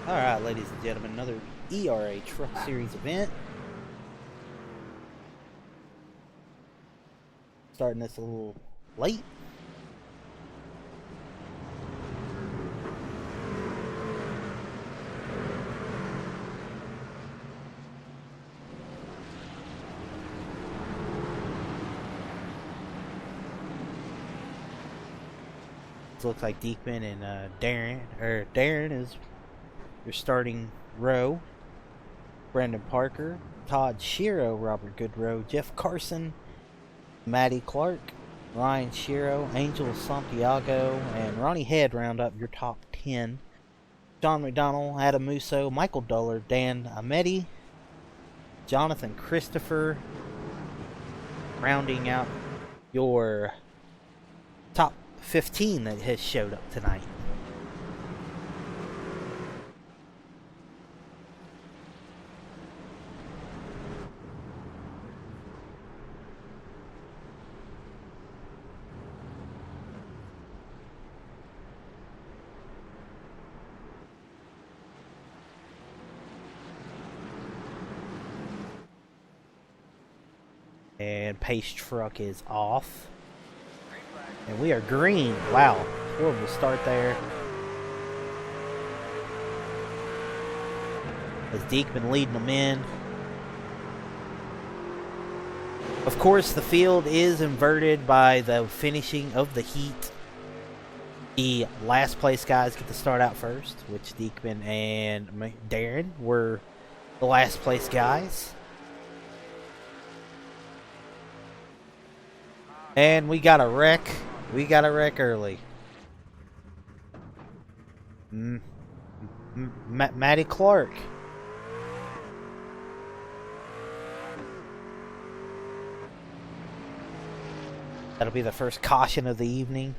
Alright, ladies and gentlemen, another ERA Truck Series event. Starting this a little late. This looks like Deekman and Darren is your starting row. Brandon Parker, Todd Shiro, Robert Goodrow, Jeff Carson, Matty Clark, Ryan Shiro, Angel Santiago, and Ronnie Head round up your top 10. John McDonald, Adam Musso, Michael Duller, Dan Ameti, Jonathan Christopher, rounding out your top 15 that has showed up tonight. And pace truck is off. And we are green. Wow. Horrible start there. As Deekman leading them in. Of course, the field is inverted by the finishing of the heat. The last place guys get to start out first, which Deekman and Darren were the last place guys. And we got a wreck. We got a wreck early. Matty Clark. That'll be the first caution of the evening.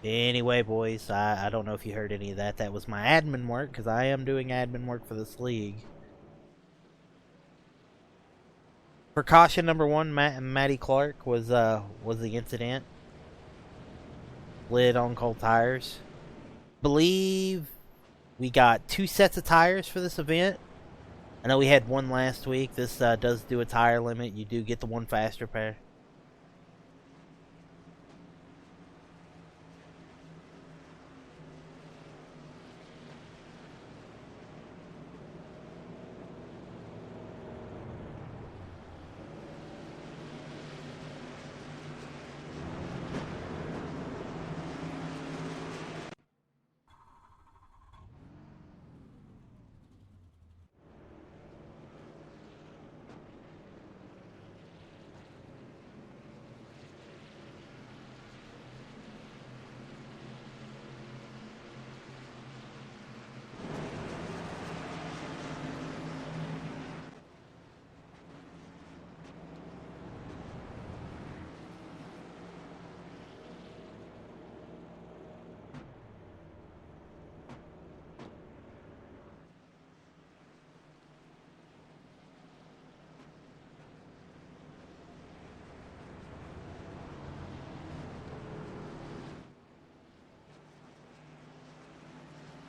Anyway, boys, I don't know if you heard any of that. That was my admin work, because I am doing admin work for this league. Precaution number one, Matty Clark was the incident. Lid on cold tires. Believe we got 2 sets of tires for this event. I know we had one last week. This does do a tire limit. You do get the one faster pair.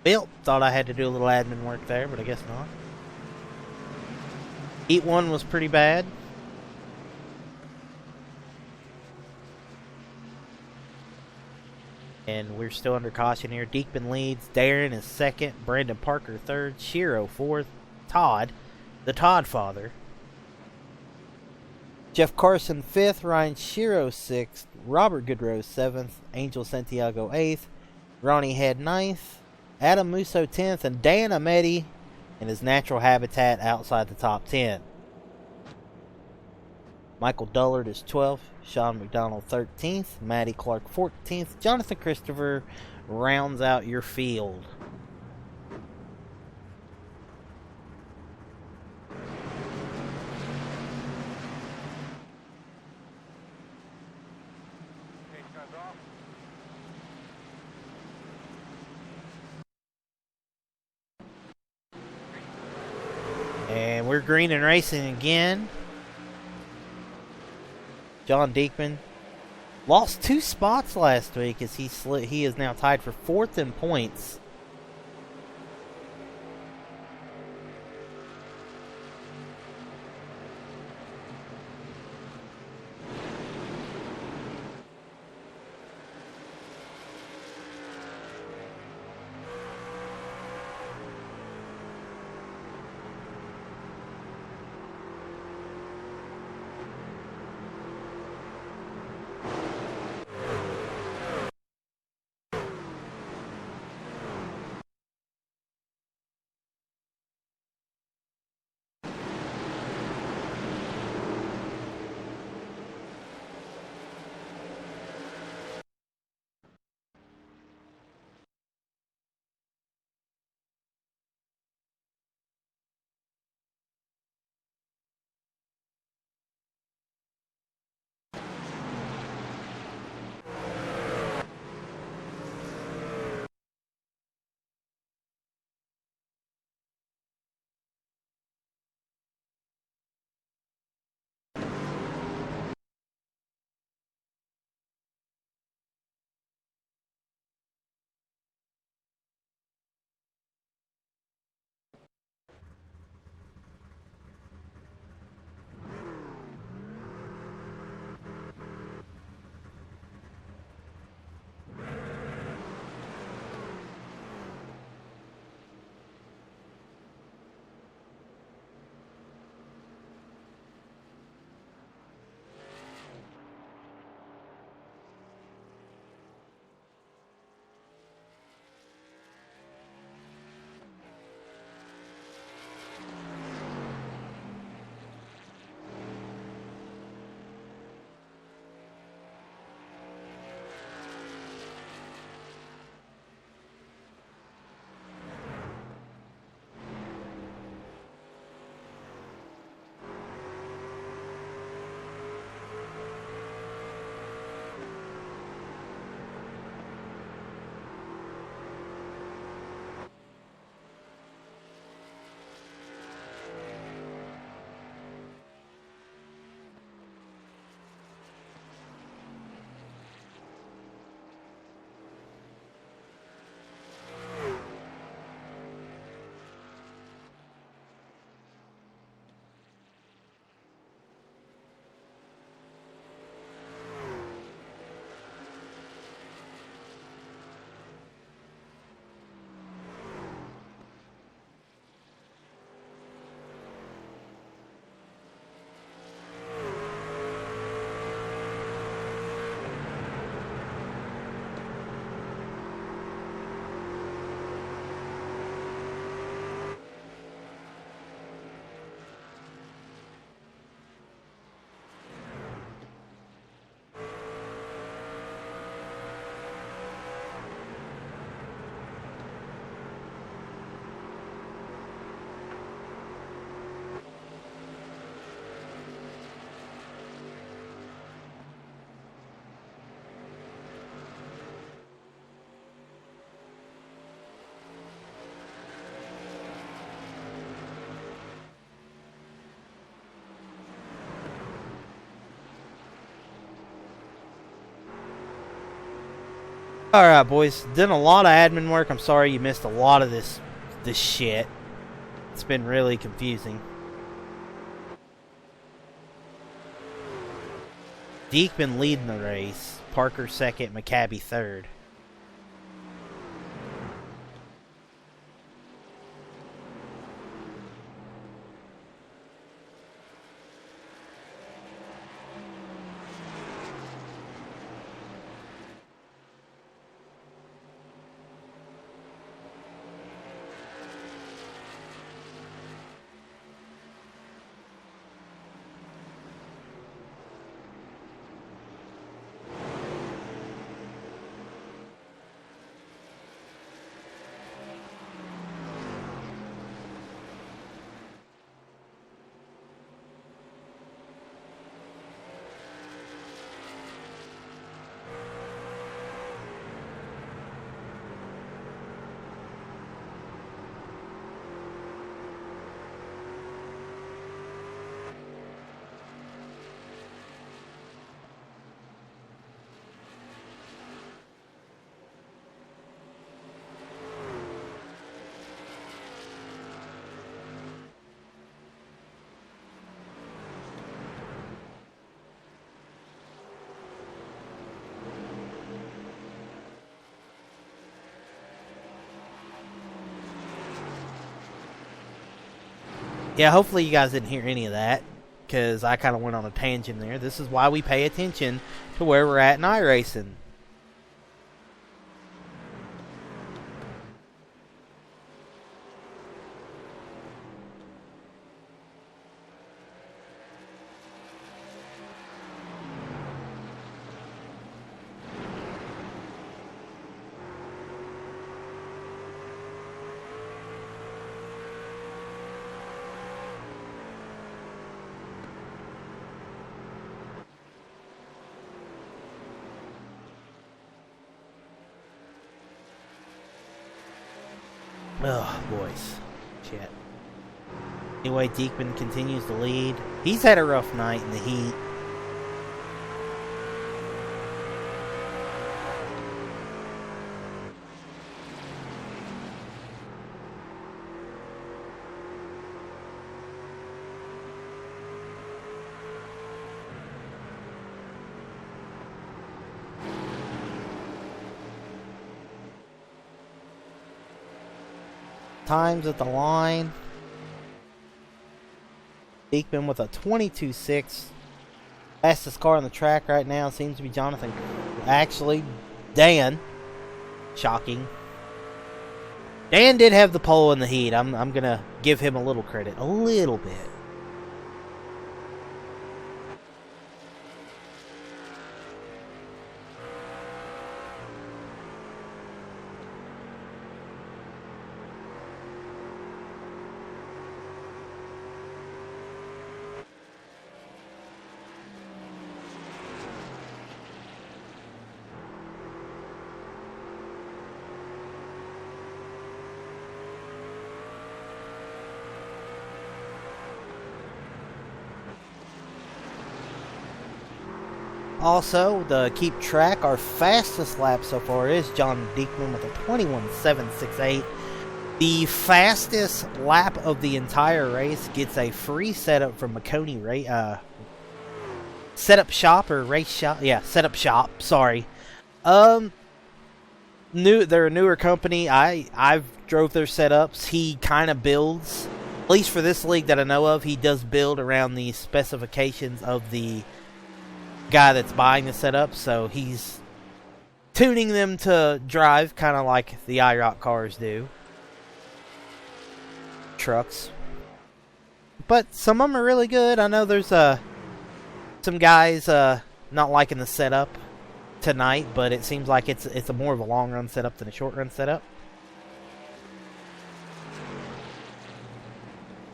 Built. Thought I had to do a little admin work there, but I guess not. Heat 1 was pretty bad. And we're still under caution here. Deekman leads. Darren is second. Brandon Parker third. Shiro fourth. Todd, the Todd father. Jeff Carson fifth. Ryan Shiro sixth. Robert Goodrow seventh. Angel Santiago eighth. Ronnie Head ninth. Adam Musso 10th. And Dan Ameti in his natural habitat outside the top 10. Michael Dullard is 12th, Sean McDonald 13th, Matty Clark 14th, Jonathan Christopher rounds out your field. And we're green and racing again. John Deekman lost 2 spots last week as he is now tied for 4th in points. Alright, boys. Done a lot of admin work. I'm sorry you missed a lot of this shit. It's been really confusing. Deekman leading the race. Parker second, McCabe third. Yeah, hopefully you guys didn't hear any of that, because I kind of went on a tangent there. This is why we pay attention to where we're at in iRacing. Oh, boys. Shit. Anyway, Deekman continues to lead. He's had a rough night in the heat. Times at the line. Deekman with a 22.6. Fastest car on the track right now seems to be Jonathan. Actually, Dan. Shocking. Dan did have the pole in the heat. I'm gonna give him a little credit. A little bit. Also, to keep track, our fastest lap so far is John Deekman with a 21.768. The fastest lap of the entire race gets a free setup from McConey setup shop or race shop. Yeah, setup shop. Sorry. They're a newer company. I've drove their setups. He kind of builds, at least for this league that I know of, he does build around the specifications of the guy that's buying the setup, so he's tuning them to drive kind of like the Iroc cars do. Trucks. But some of them are really good. I know there's some guys not liking the setup tonight, but it seems like it's a more of a long run setup than a short run setup.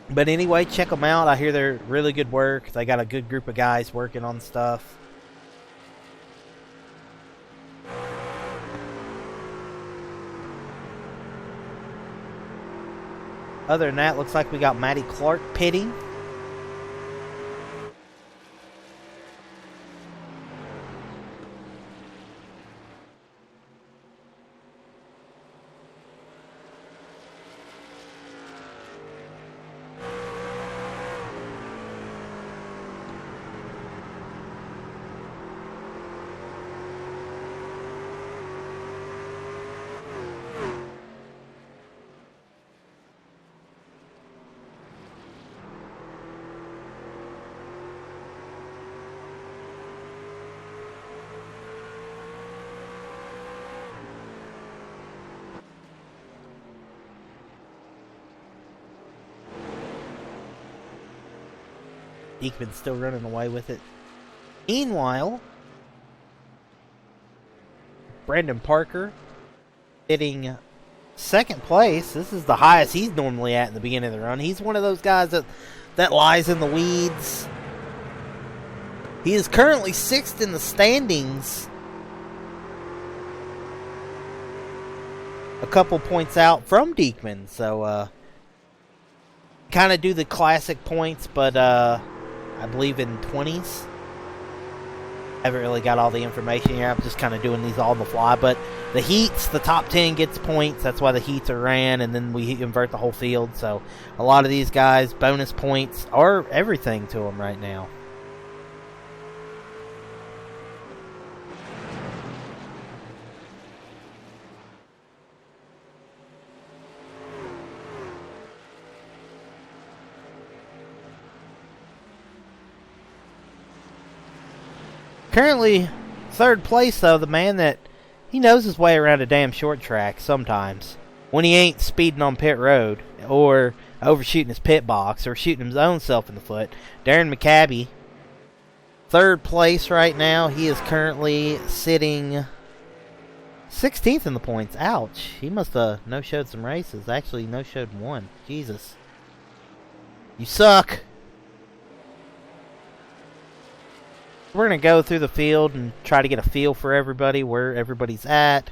But anyway, check them out. I hear they're really good work. They got a good group of guys working on stuff. Other than that, looks like we got Matty Clark pitting. Diekman's still running away with it. Meanwhile, Brandon Parker hitting second place. This is the highest he's normally at in the beginning of the run. He's one of those guys that lies in the weeds. He is currently 6th in the standings. A couple points out from Diekman. So, kind of do the classic points, but I believe in 20s. Haven't really got all the information here. I'm just kind of doing these all on the fly. But the heats, the top 10 gets points. That's why the heats are ran, and then we invert the whole field. So a lot of these guys, bonus points are everything to them right now. Currently, third place, though, the man that he knows his way around a damn short track sometimes. When he ain't speeding on pit road, or overshooting his pit box, or shooting his own self in the foot. Darren McCabe, third place right now. He is currently sitting 16th in the points. Ouch. He must have no-showed some races. Actually, no-showed one. Jesus. You suck. We're going to go through the field and try to get a feel for everybody, where everybody's at.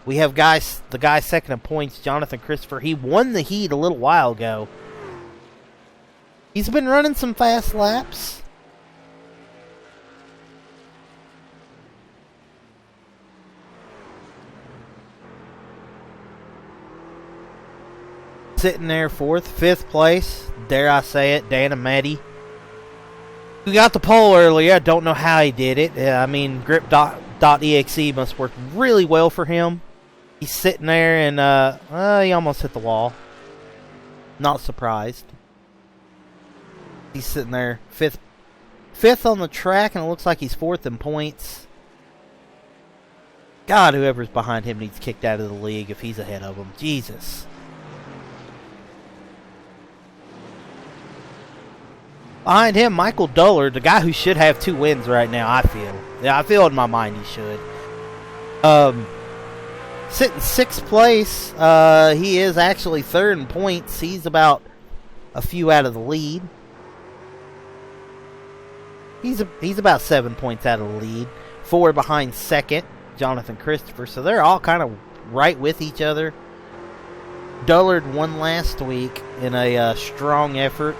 We have the guy second in points, Jonathan Christopher. He won the heat a little while ago. He's been running some fast laps. Sitting there fourth, fifth place, dare I say it, Dan Ameti. We got the pole earlier. I don't know how he did it. I mean, grip.exe must work really well for him. He's sitting there and he almost hit the wall. Not surprised. He's sitting there fifth on the track, and it looks like he's fourth in points. God, whoever's behind him needs kicked out of the league if he's ahead of him. Jesus. Behind him, Michael Dullard, the guy who should have 2 wins right now, I feel. Yeah, I feel in my mind he should. Sitting 6th place. He is actually third in points. He's about a few out of the lead. He's about 7 points out of the lead. 4 behind second, Jonathan Christopher. So they're all kind of right with each other. Dullard won last week in a strong effort.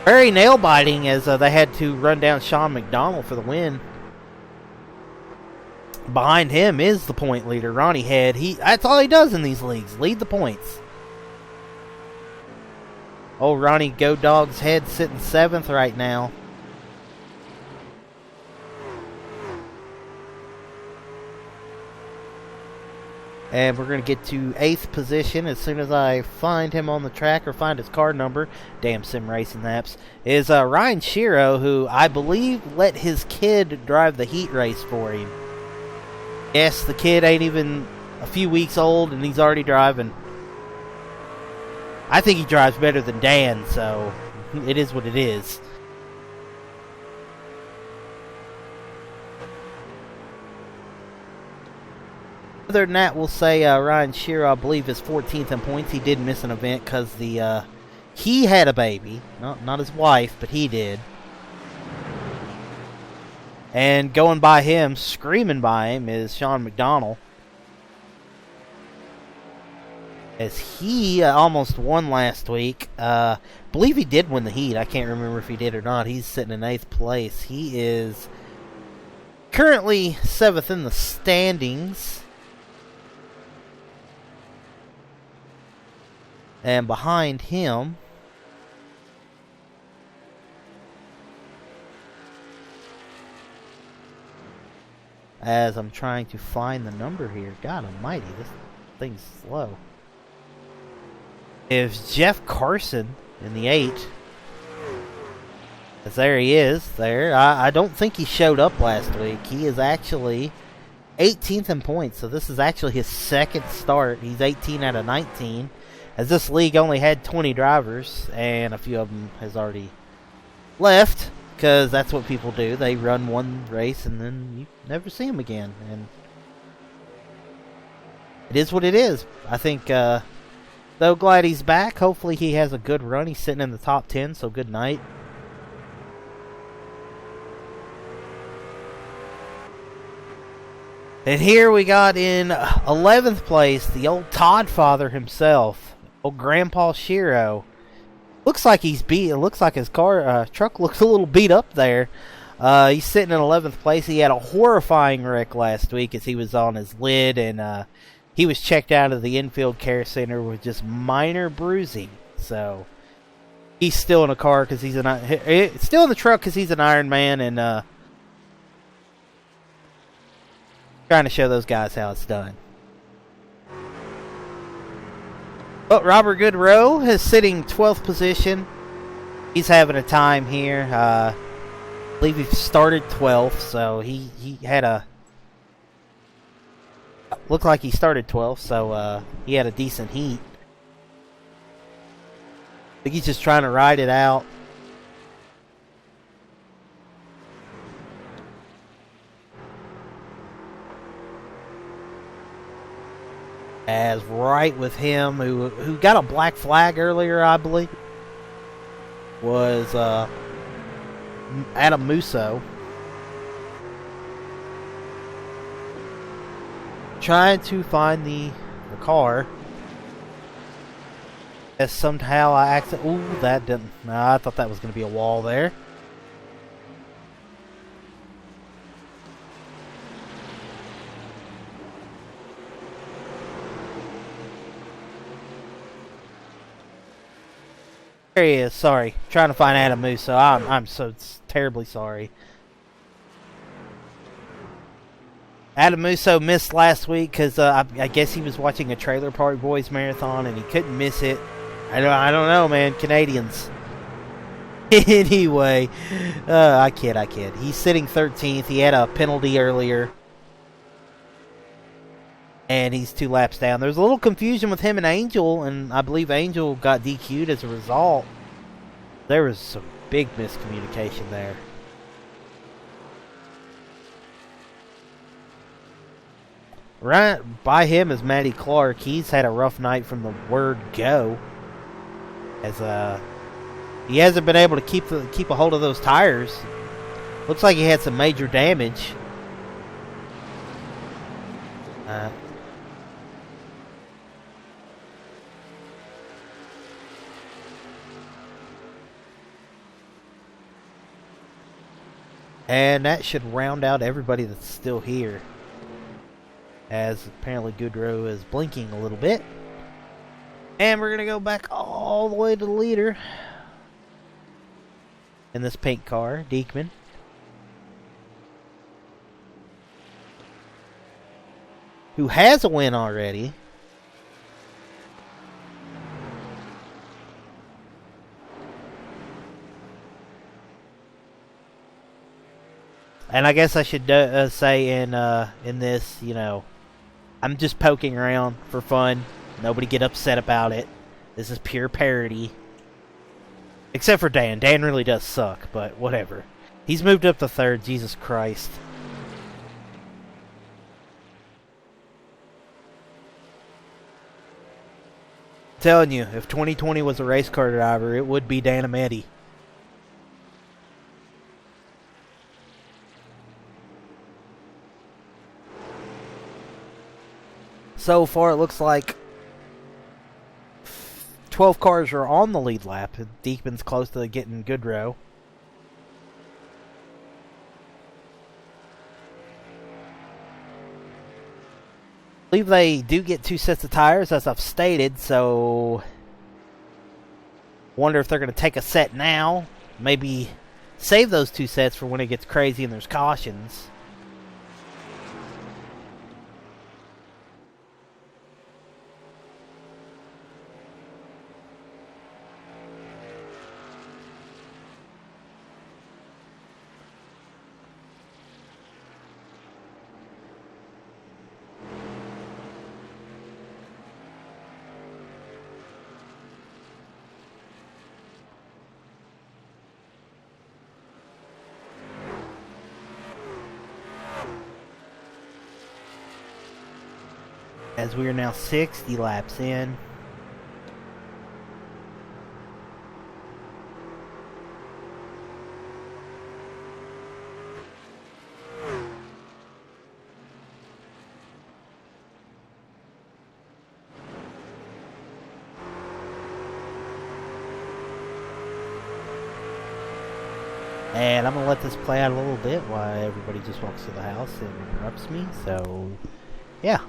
Very nail-biting as they had to run down Sean McDonald for the win. Behind him is the point leader, Ronnie Head. That's all he does in these leagues, lead the points. Oh, Ronnie Go Dog's Head sitting 7th right now. And we're going to get to 8th position as soon as I find him on the track or find his card number. Damn sim racing apps. Is Ryan Shiro, who I believe let his kid drive the heat race for him. Yes, the kid ain't even a few weeks old and he's already driving. I think he drives better than Dan, so it is what it is. Other than that, we'll say Ryan Shiro, I believe, is 14th in points. He did miss an event because he had a baby. Not his wife, but he did. And going by him, screaming by him, is Sean McDonald. As he almost won last week. Believe he did win the heat. I can't remember if he did or not. He's sitting in 8th place. He is currently 7th in the standings. And behind him, as I'm trying to find the number here, God almighty, this thing's slow, is Jeff Carson in the 8. As there he is, there. I don't think he showed up last week. He is actually 18th in points, so this is actually his second start. He's 18 out of 19. As this league only had 20 drivers, and a few of them has already left, because that's what people do. They run one race and then you never see them again. And it is what it is. I think, though, glad he's back. Hopefully he has a good run. He's sitting in the top 10, so good night. And here we got in 11th place, the old Todd father himself, old Grandpa Shiro. Looks like he's beat. It looks like his truck looks a little beat up there. He's sitting in 11th place. He had a horrifying wreck last week as he was on his lid, and he was checked out of the infield care center with just minor bruising. So he's still in a car because he's still in the truck because he's an Iron Man, and trying to show those guys how it's done. But Robert Goodrow is sitting 12th position. He's having a time here. I believe he started 12th, so he had a... Looked like he started 12th, so he had a decent heat. I think he's just trying to ride it out. As right with him, who got a black flag earlier, I believe, was Adam Musso. Trying to find the car. As somehow I accidentally... Ooh, that didn't... No, I thought that was going to be a wall there. There he is. Sorry. Trying to find Adam Musso. I'm so terribly sorry. Adam Musso missed last week because I guess he was watching a Trailer Park Boys marathon and he couldn't miss it. I don't know, man. Canadians. Anyway, I kid. He's sitting 13th. He had a penalty earlier. And he's 2 laps down. There's a little confusion with him and Angel, and I believe Angel got DQ'd as a result. There was some big miscommunication there. Right by him is Matty Clark. He's had a rough night from the word go. As he hasn't been able to keep a hold of those tires. Looks like he had some major damage. And that should round out everybody that's still here. As apparently Goodrow is blinking a little bit. And we're going to go back all the way to the leader. In this pink car, Diekman. Who has a win already. And I guess I should say in this, you know, I'm just poking around for fun. Nobody get upset about it. This is pure parody. Except for Dan. Dan really does suck, but whatever. He's moved up to 3rd. Jesus Christ. I'm telling you, if 2020 was a race car driver, it would be Dan Ameti. So far, it looks like 12 cars are on the lead lap. Diekman's close to getting Goodrow. I believe they do get 2 sets of tires, as I've stated, so wonder if they're going to take a set now. Maybe save those 2 sets for when it gets crazy and there's cautions. as we are now 60 laps in. And I'm going to let this play out a little bit while everybody just walks to the house and interrupts me. So, yeah.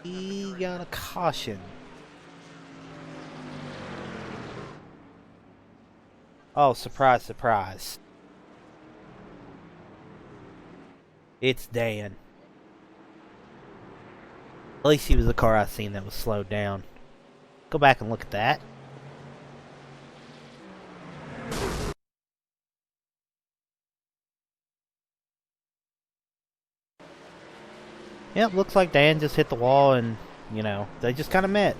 He got a caution. Oh, surprise, surprise. It's Dan. At least he was the car I seen that was slowed down. Go back and look at that. Yep, looks like Dan just hit the wall and, you know, they just kind of met.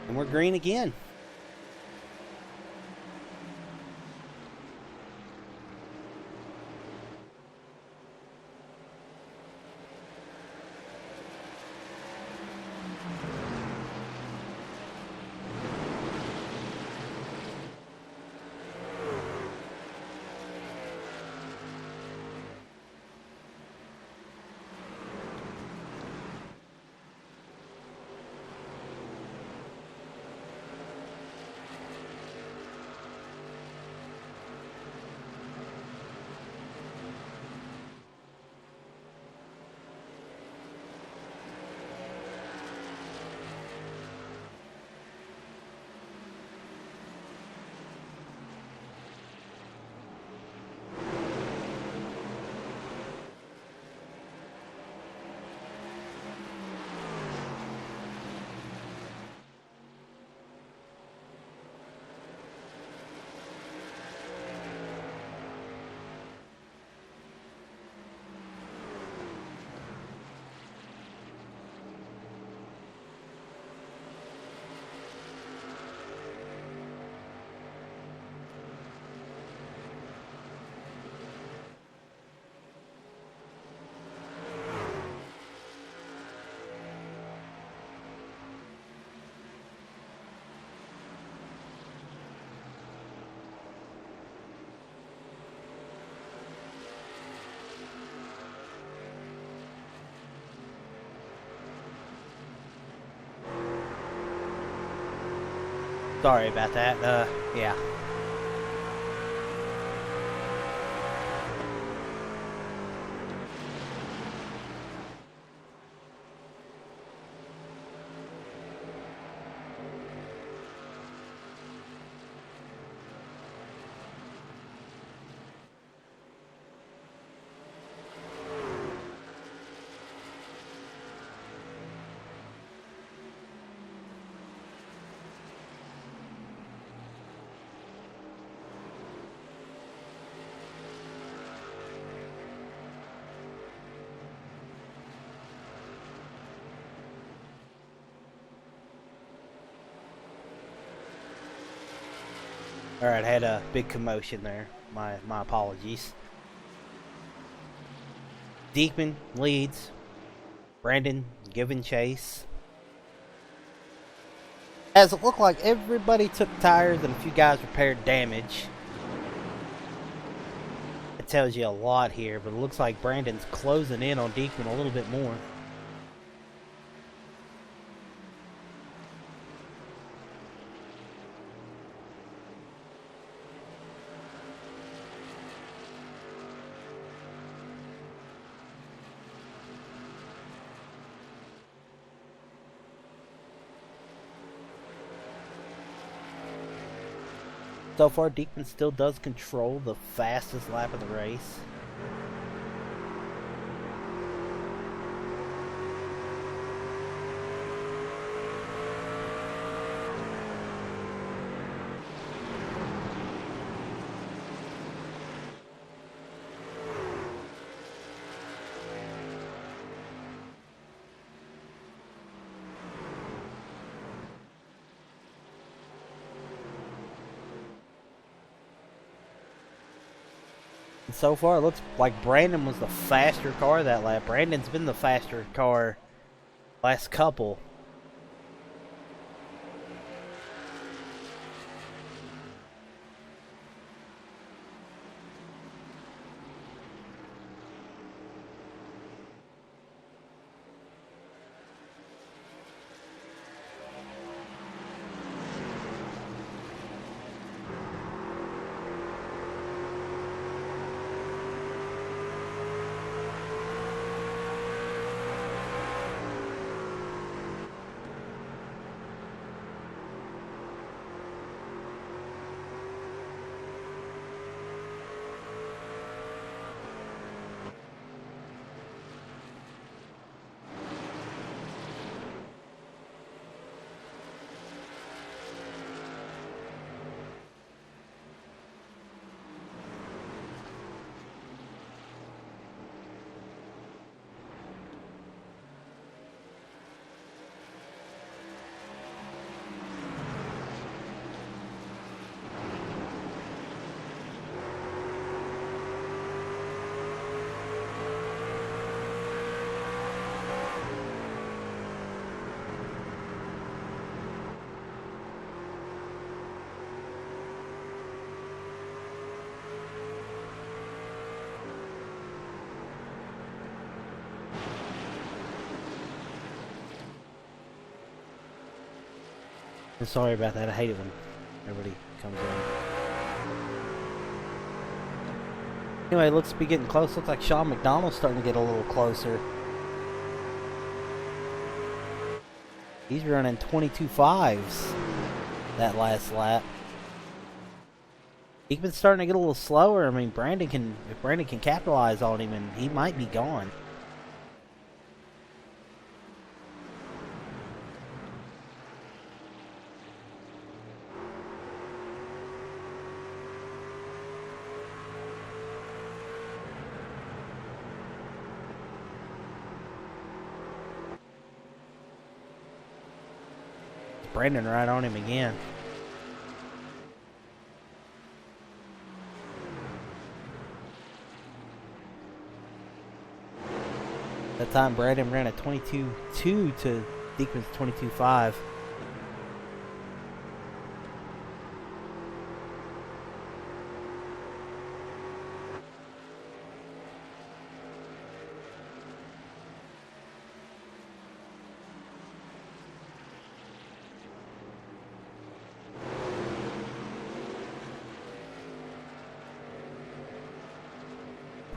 And we're green again. Sorry about that. Yeah. Alright, I had a big commotion there. My apologies. Diekman leads. Brandon giving chase. As it looked like everybody took tires and a few guys repaired damage. It tells you a lot here, but it looks like Brandon's closing in on Diekman a little bit more. So far, Diekman still does control the fastest lap of the race. So far, it looks like Brandon was the faster car that lap. Brandon's been the faster car last couple. I'm sorry about that. I hate it when everybody comes in. Anyway, it looks to be getting close. Looks like Sean McDonald's starting to get a little closer. He's running 22.5s that last lap. Diekman's starting to get a little slower. I mean, if Brandon can capitalize on him, and he might be gone. Brandon right on him again. That time Brandon ran a 22.2 to Diekman's 22.5.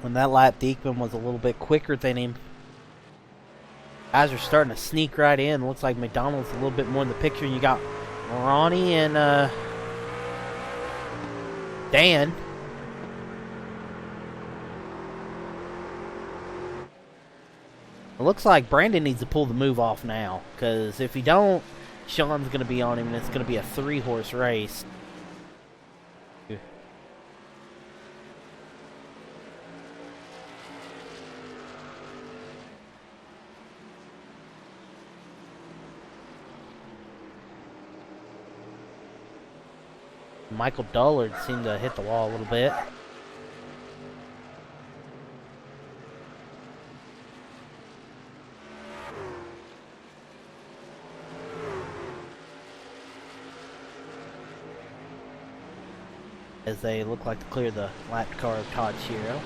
When that lap, Diekman was a little bit quicker than him. Guys are starting to sneak right in. Looks like McDonald's a little bit more in the picture. You got Ronnie and Dan. It looks like Brandon needs to pull the move off now, because if he don't, Sean's going to be on him, and it's going to be a 3-horse race. Michael Dullard seemed to hit the wall a little bit. As they look like to clear the lap car of Todd Shiro.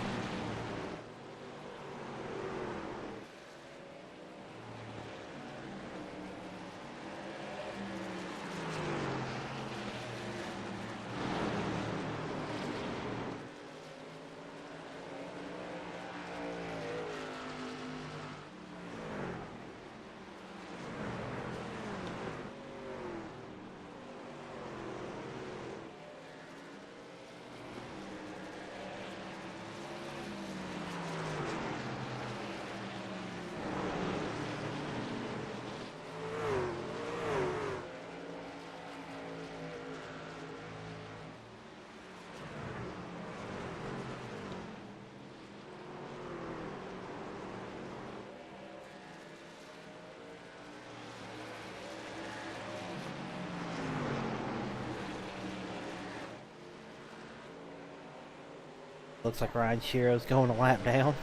Looks like Ryan Shiro's going a lap down.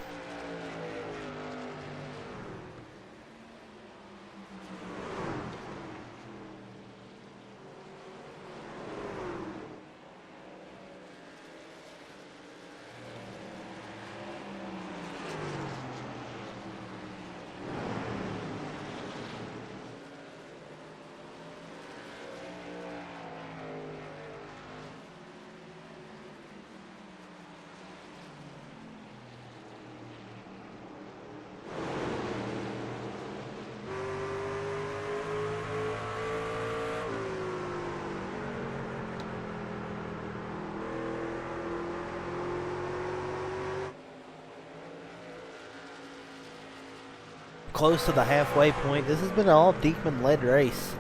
Close to the halfway point. This has been an all Diekman-led race.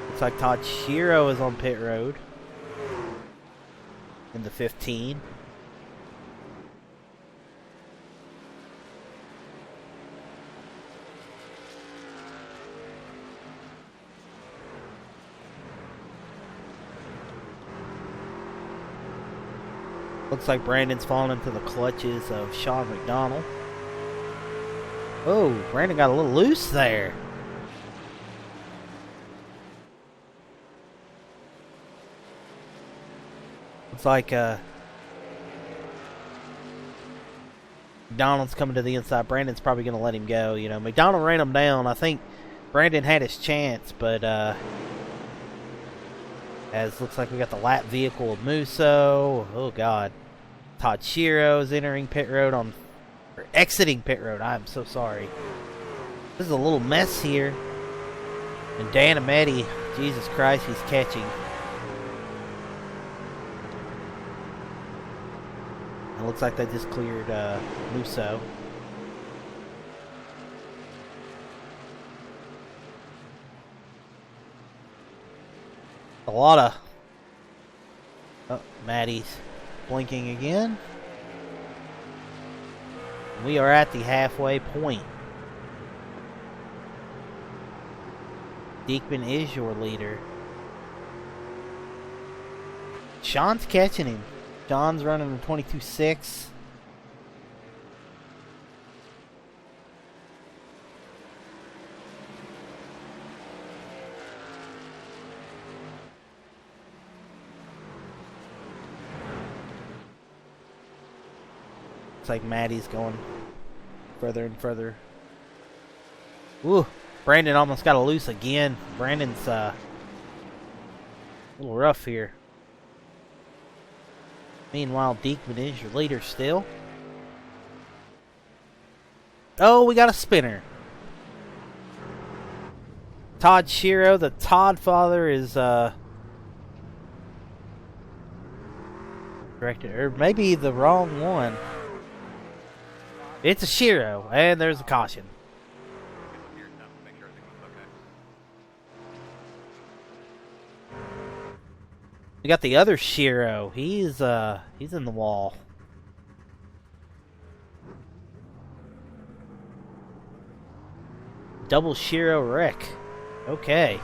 Looks like Todd Shiro is on pit road in the 15. Looks like Brandon's fallen into the clutches of Sean McDonald. Oh, Brandon got a little loose there. Looks like McDonald's coming to the inside. Brandon's probably going to let him go. You know, McDonald ran him down. I think Brandon had his chance, but as looks like we got the lap vehicle of Musso. Oh God, Todd Shiro's entering pit road or exiting pit road. I'm so sorry. This is a little mess here. And Dan Ameti, Jesus Christ, he's catching. It looks like they just cleared Musso. A lot of... Oh, Maddie's blinking again. We are at the halfway point. Diekman is your leader. Sean's catching him. Sean's running a 22.6. Looks like Maddie's going further and further. Ooh, Brandon almost got a loose again. Brandon's a little rough here. Meanwhile, Diekman is your leader still. Oh, we got a spinner. Todd Shiro, the Todd father, is corrected, or maybe the wrong one. It's a Shiro, and there's a caution. We got the other Shiro. He's in the wall. Double Shiro wreck. Okay.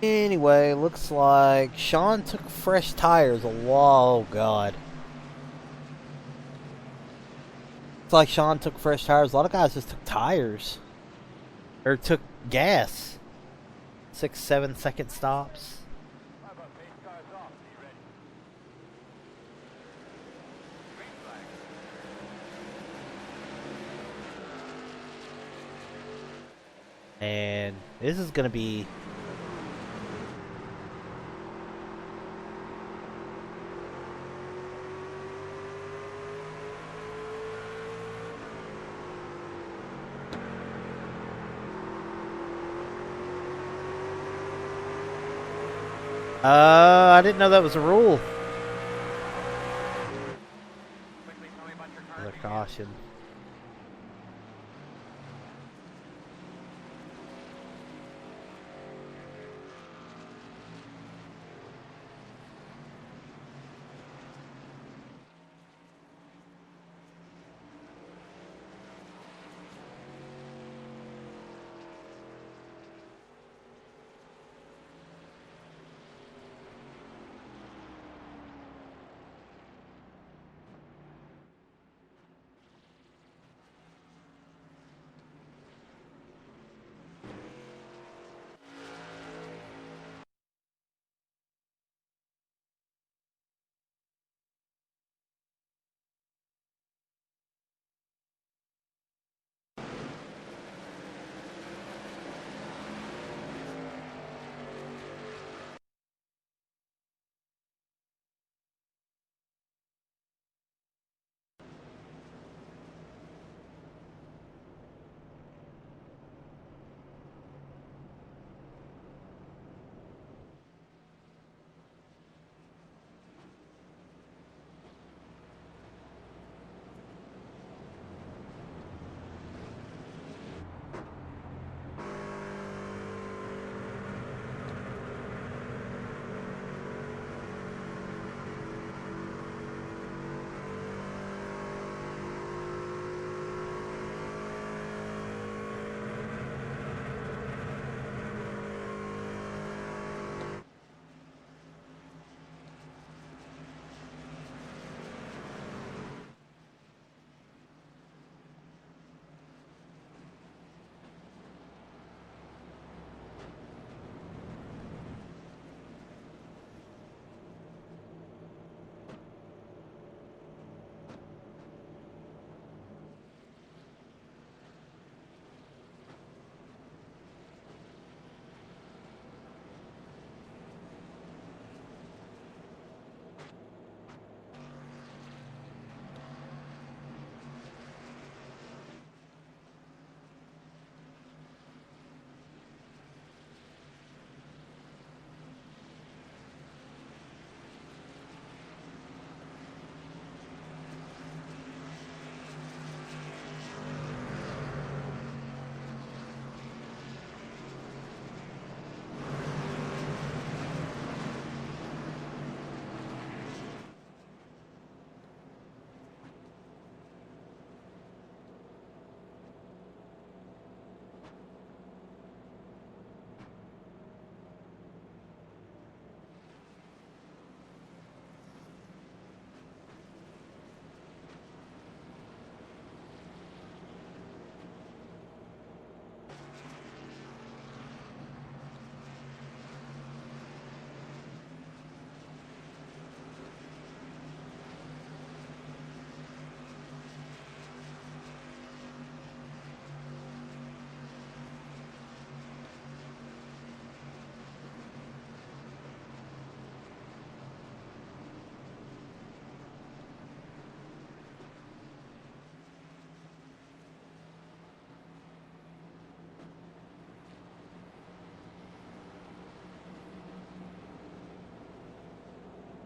Anyway, looks like Sean took fresh tires. Oh, God. It's like Sean took fresh tires. A lot of guys just took tires. Or took gas. 6-7 second stops. And this is going to be... I didn't know that was a rule. Another caution.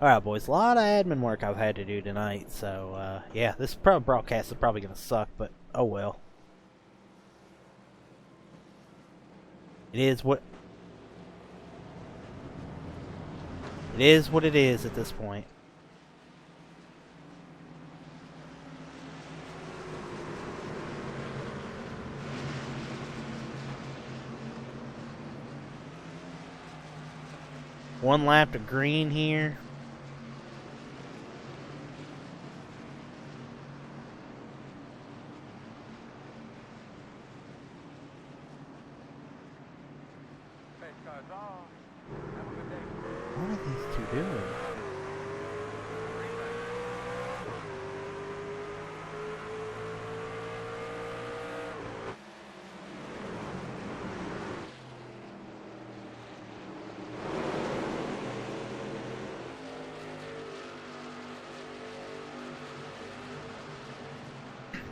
Alright, boys, a lot of admin work I've had to do tonight, so, yeah, this broadcast is probably going to suck, but oh well. It is what it is at this point. 1 lap to green here. What are these two doing?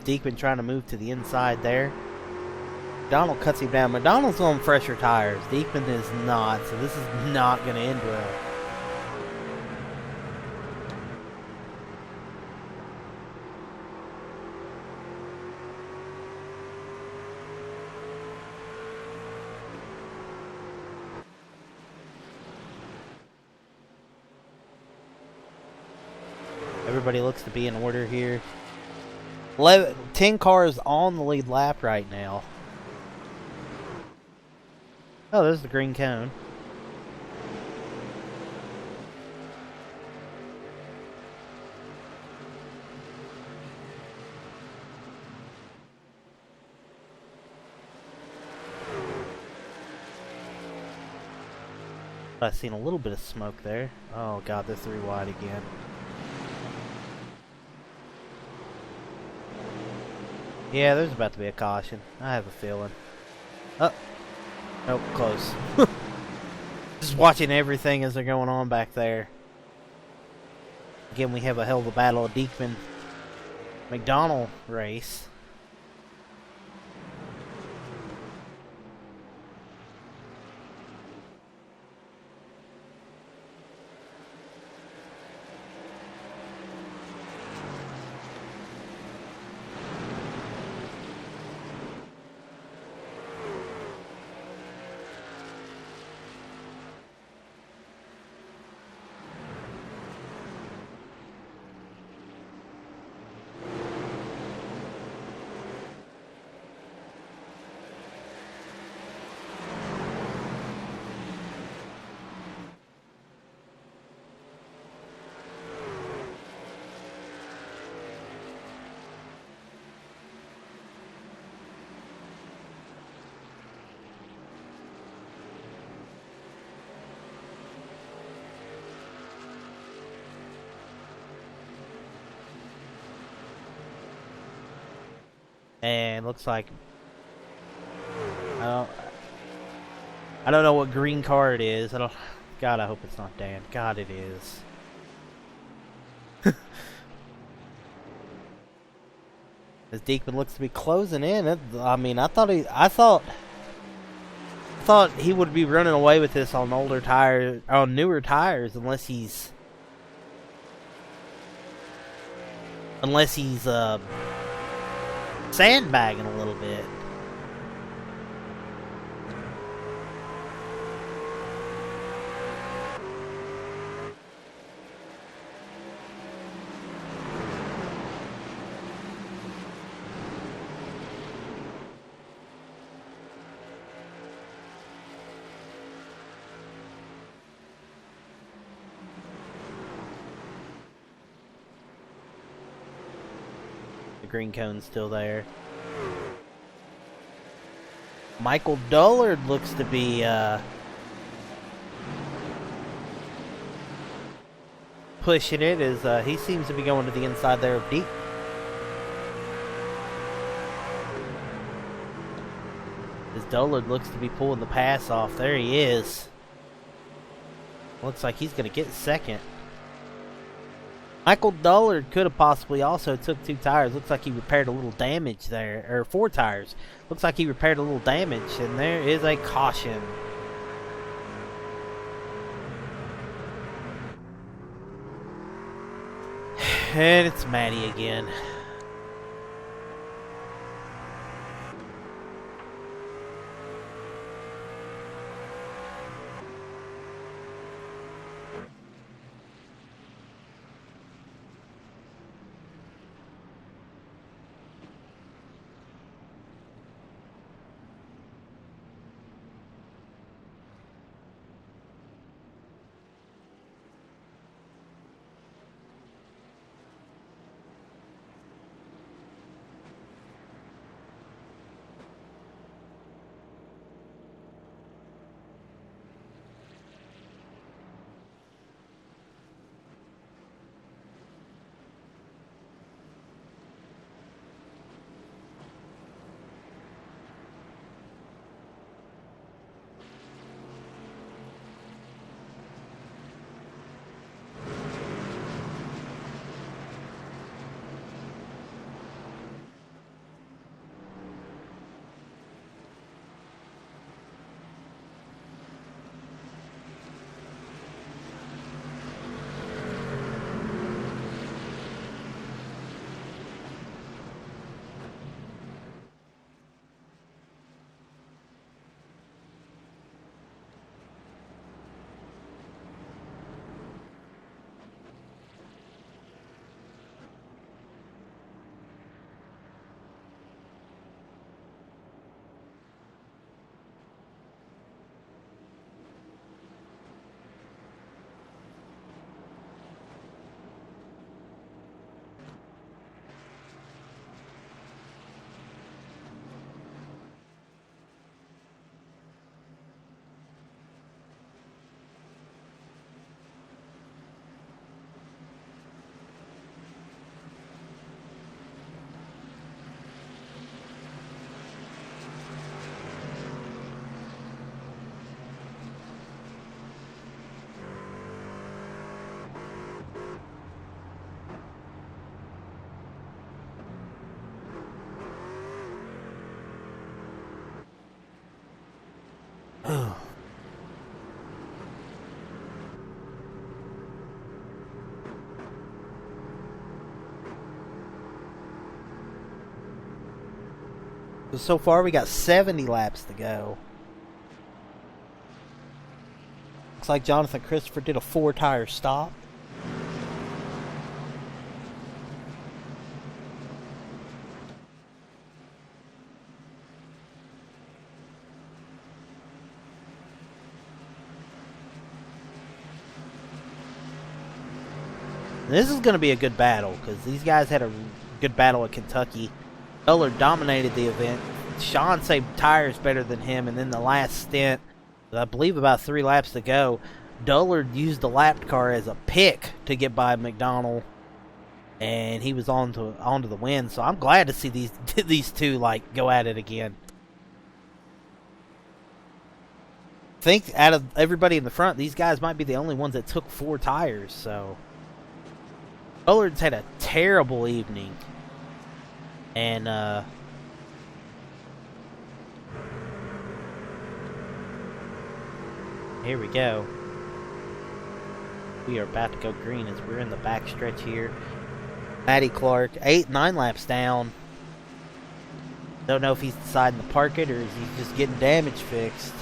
Deekman trying to move to the inside there. McDonald cuts him down. McDonald's on fresher tires. Deekman is not, so this is not going to end well. Everybody looks to be in order here. 10 cars on the lead lap right now. Oh, there's the green cone. I've seen a little bit of smoke there. Oh god, they're 3 wide again. Yeah, there's about to be a caution. I have a feeling. Oh. Nope, close. Just watching everything as they're going on back there. Again, we have a hell of a battle of Deekman McDonald race. And looks like I don't know what green car it is. God, I hope it's not Dan. God, it is. As Deekman looks to be closing in. I mean, I thought he would be running away with this on older tires, on newer tires, unless he's sandbagging a little bit. Green cone's still there. Michael Dullard looks to be pushing it as he seems to be going to the inside there of Deep. As Dullard looks to be pulling the pass off. There he is. Looks like he's going to get second. Michael Dullard could have possibly also took 2 tires. Looks like he repaired a little damage there. Or 4 tires. Looks like he repaired a little damage. And there is a caution. And it's Matty again. So far, we got 70 laps to go. Looks like Jonathan Christopher did a 4-tire stop. This is going to be a good battle because these guys had a good battle at Kentucky. Dullard dominated the event. Sean saved tires better than him, and then the last stint, I believe about 3 laps to go, Dullard used the lapped car as a pick to get by McDonald, and he was onto the win. So I'm glad to see these two like go at it again. I think out of everybody in the front, these guys might be the only ones that took 4 tires. So Dullard's had a terrible evening. And, here we go. We are about to go green as we're in the back stretch here. Matty Clark, 9 laps down. Don't know if he's deciding to park it or is he just getting damage fixed.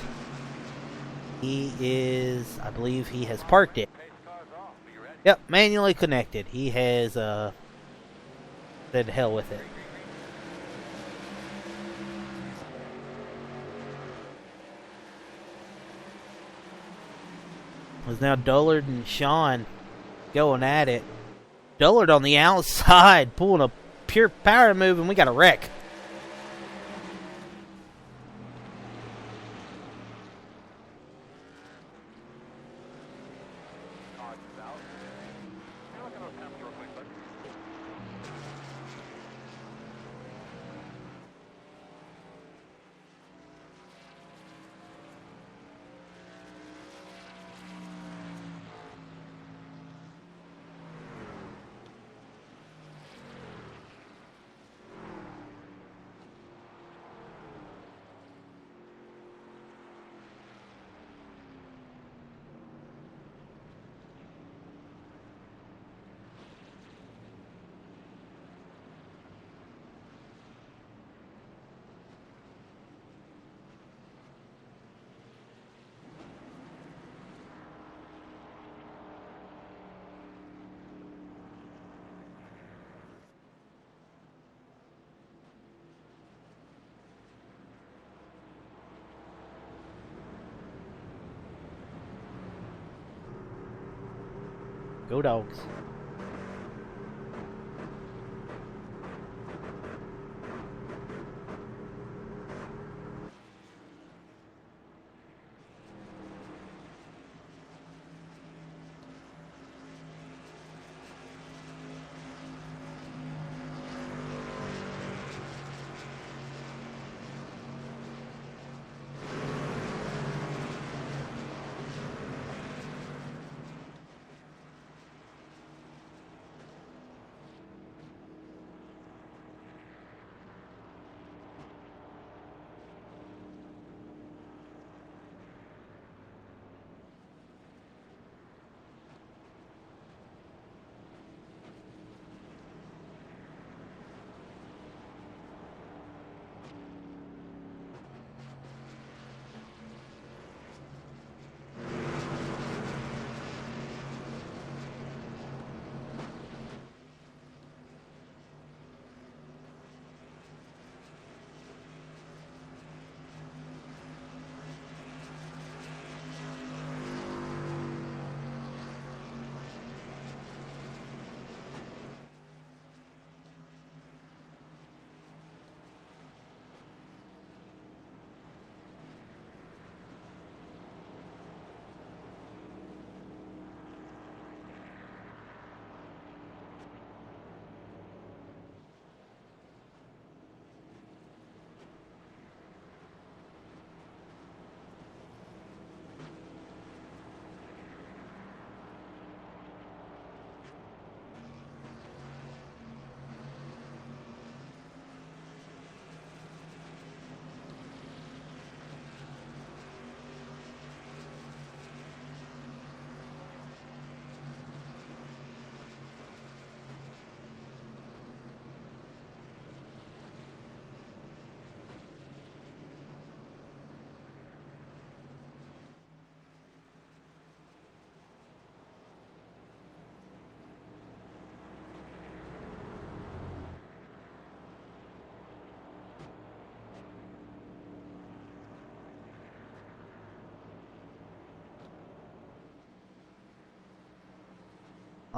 He is, I believe he has parked it. Yep, manually connected. He has, said hell with it. Was now Dullard and Sean going at it. Dullard on the outside pulling a pure power move, and we got a wreck. Go Dogs.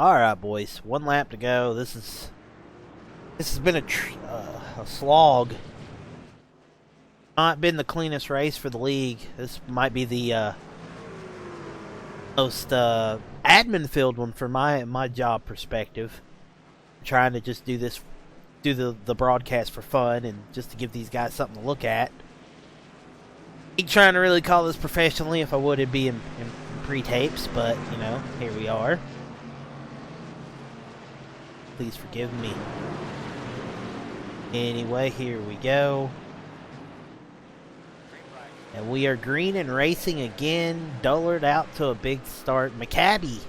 All right, boys. One lap to go. This has been a slog. Not been the cleanest race for the league. This might be the most admin-filled one from my job perspective. I'm trying to just do the broadcast for fun and just to give these guys something to look at. Ain't trying to really call this professionally. If I would, it'd be in pre-tapes, but you know, here we are. Please forgive me. Anyway, here we go. And we are green and racing again. Dullard out to a big start. McCabe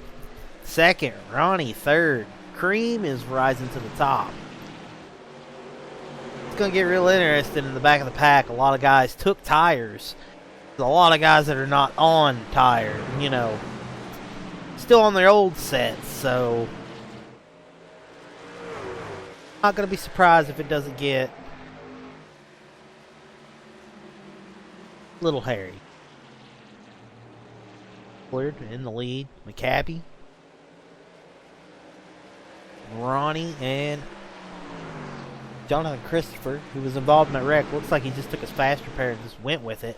second. Ronnie third. Cream is rising to the top. It's going to get real interesting in the back of the pack. A lot of guys took tires. There's a lot of guys that are not on tire, you know, still on their old sets, so not going to be surprised if it doesn't get a little hairy. Dullard in the lead. McCabe, Ronnie, and Jonathan Christopher, who was involved in that wreck. Looks like he just took his fast repair and just went with it.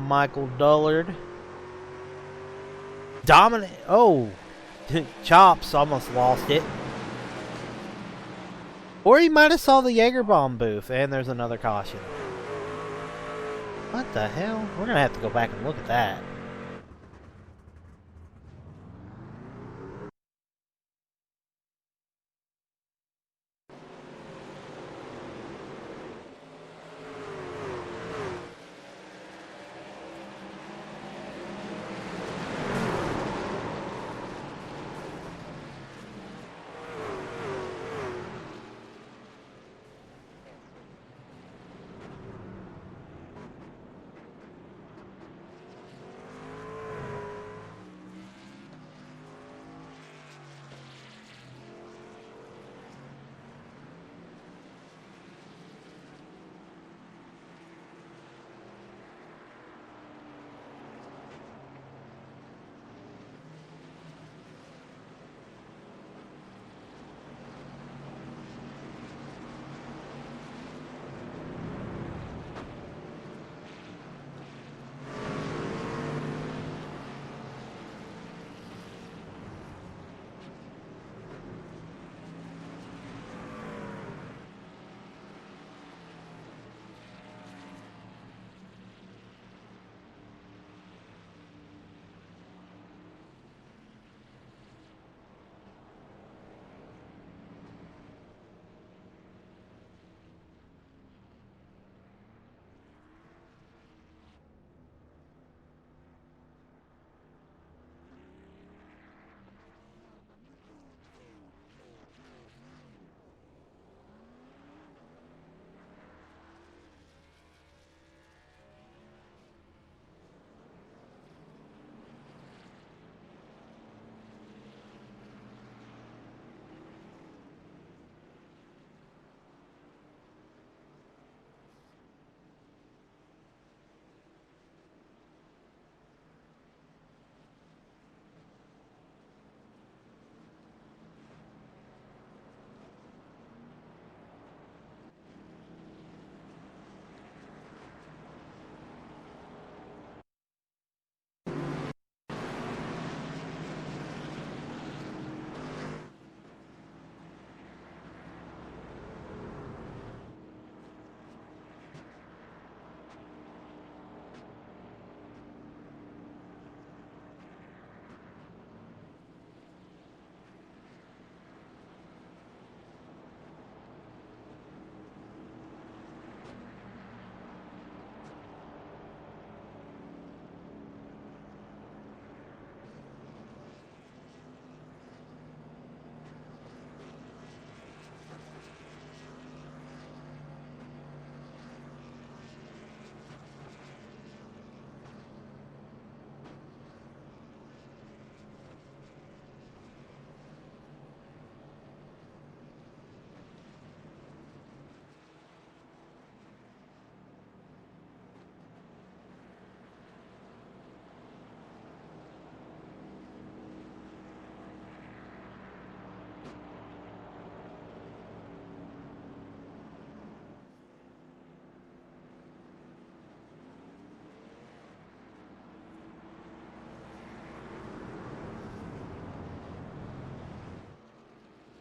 Michael Dullard. Dominant. Oh, Chops almost lost it. Or he might have saw the Jaegerbomb booth. And there's another caution. What the hell? We're going to have to go back and look at that.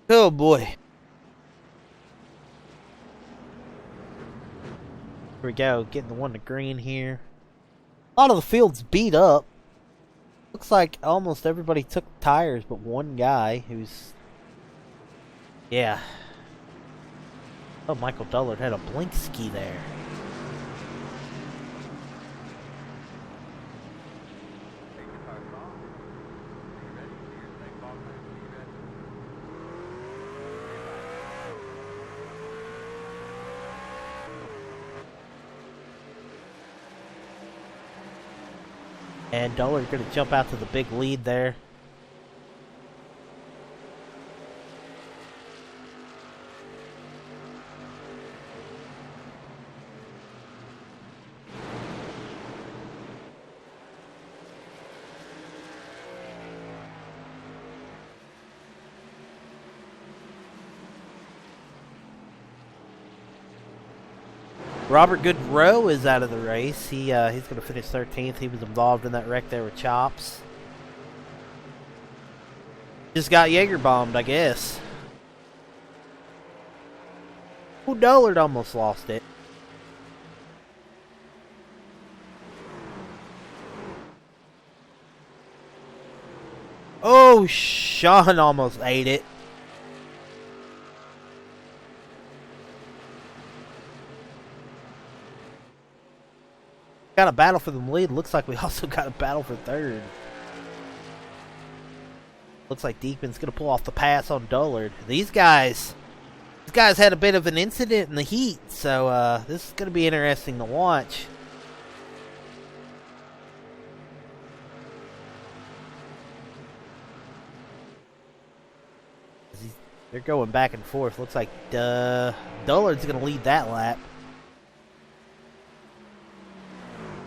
Oh boy. Here we go, getting the one to green here. A lot of the field's beat up. Looks like almost everybody took tires but one guy who's... Yeah. Oh, Michael Dullard had a blink ski there. And Dullard's going to jump out to the big lead there. Robert Goodrow is out of the race. He's going to finish 13th. He was involved in that wreck there with Chops. Just got Jaeger bombed, I guess. Oh, Dullard almost lost it. Oh, Sean almost ate it. Got a battle for the lead. Looks like we also got a battle for third. Looks like Deekman's going to pull off the pass on Dullard. These guys had a bit of an incident in the heat, so this is going to be interesting to watch. They're going back and forth. Looks like Dullard's going to lead that lap.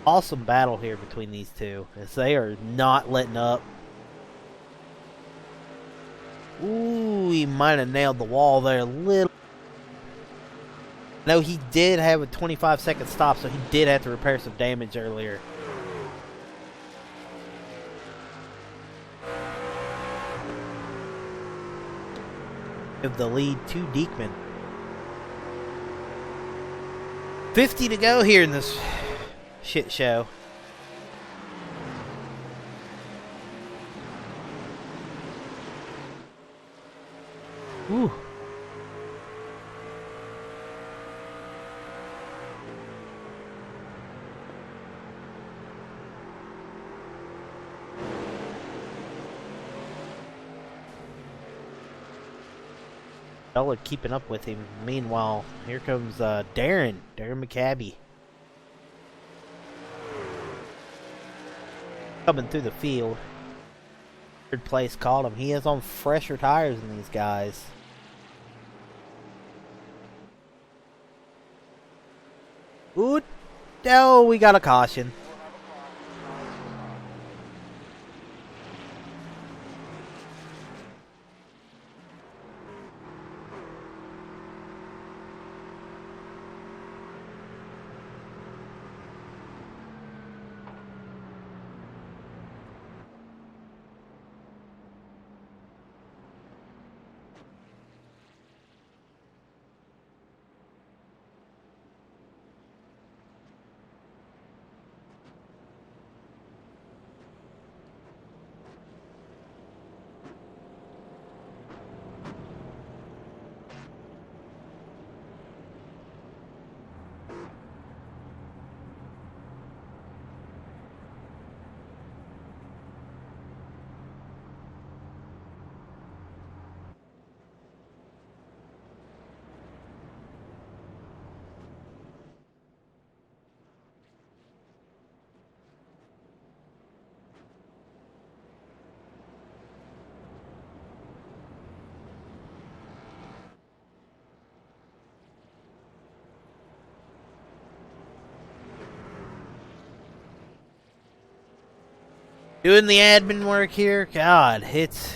Awesome battle here between these two, as they are not letting up. Ooh, he might have nailed the wall there a little. No, he did have a 25-second stop, so he did have to repair some damage earlier. Give the lead to Deekman. 50 to go here in this shit show. Ooh. Dullard keeping up with him. Meanwhile, here comes Darren McCabe. Coming through the field. Third place caught him. He is on fresher tires than these guys. Ooh, no, we got a caution. Doing the admin work here. God, it's...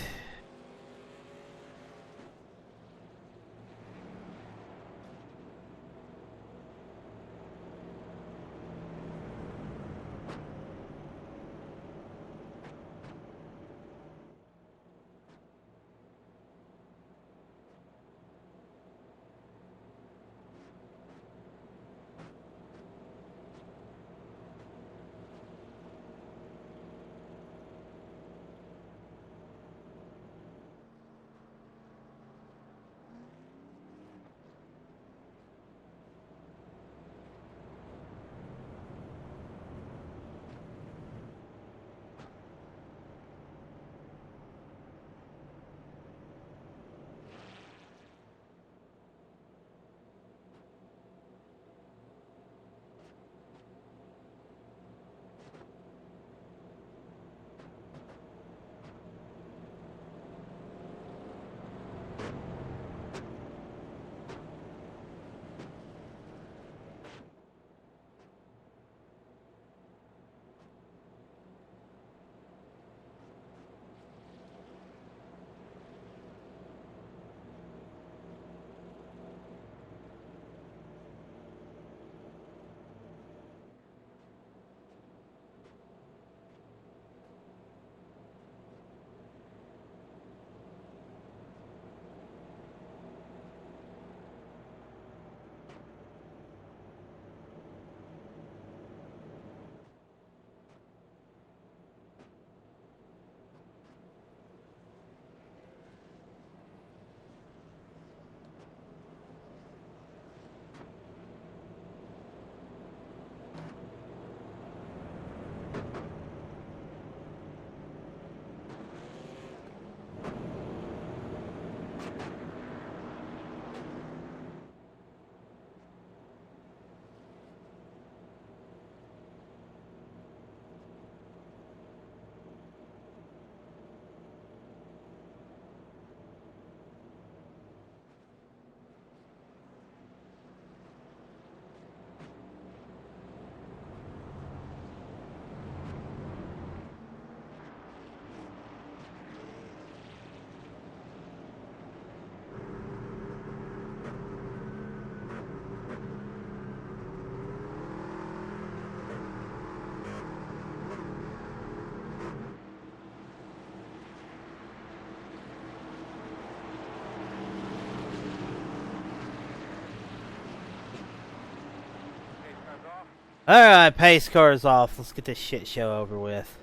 Alright, pace car's off. Let's get this shit show over with.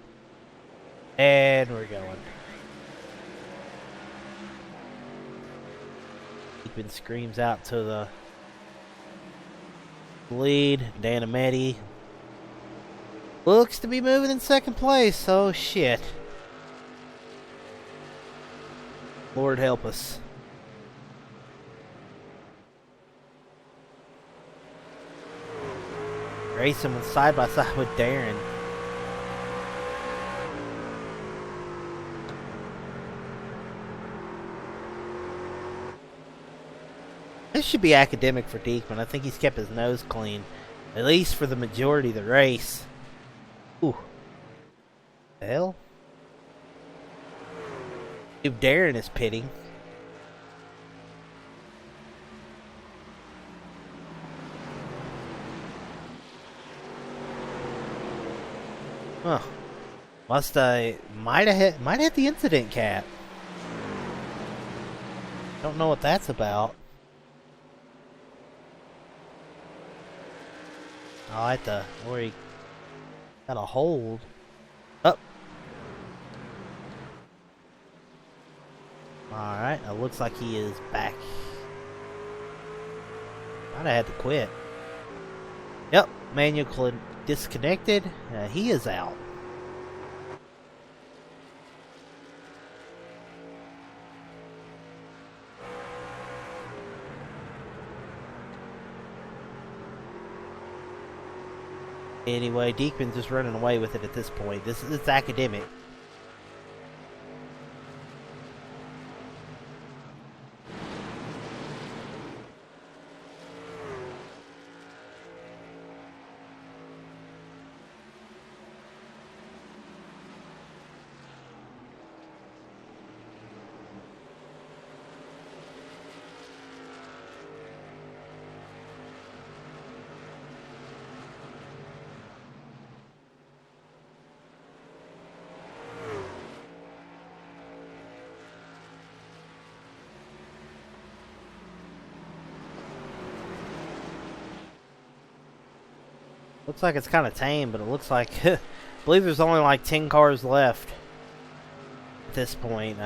And we're going. Deepin screams out to the lead. Dan Ameti looks to be moving in second place. Oh shit. Lord help us. Racing side by side with Darren. This should be academic for Diekman. I think he's kept his nose clean, at least for the majority of the race. Ooh. The hell? If Darren is pitting. Huh. Might have hit the incident cap. Don't know what that's about. Oh, at the where he got a hold. Up. Alright, it looks like he is back. Might have had to quit. Yep, manual disconnected. He is out. Anyway, Diekman's just running away with it at this point. It's academic. Looks like it's kind of tame, but it looks like I believe there's only like 10 cars left at this point.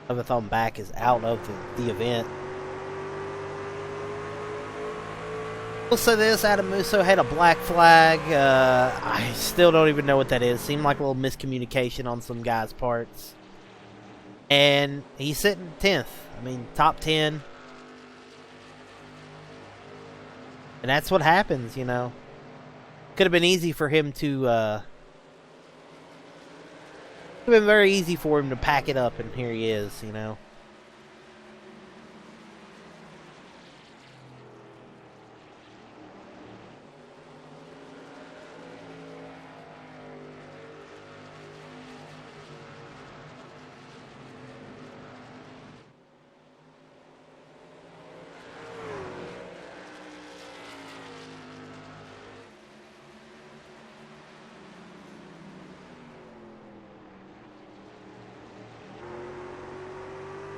Everything back is out of the event. We'll say this: Adam Musso had a black flag. I still don't even know what that is. Seemed like a little miscommunication on some guys' parts. And he's sitting 10th. I mean, top 10. And that's what happens, you know. Could have been easy for him to, could have been very easy for him to pack it up, and here he is, you know.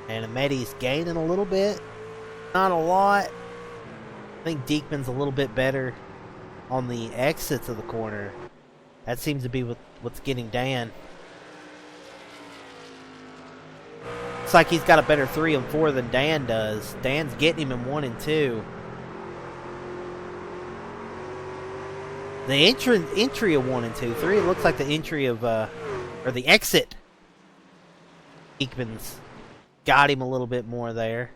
And Ameti's gaining a little bit. Not a lot. I think Diekman's a little bit better on the exits of the corner. That seems to be what's getting Dan. Looks like he's got a better 3 and 4 than Dan does. Dan's getting him in 1 and 2. The entry of 1 and 2. 3, it looks like the entry of, or the exit. Diekman's got him a little bit more there.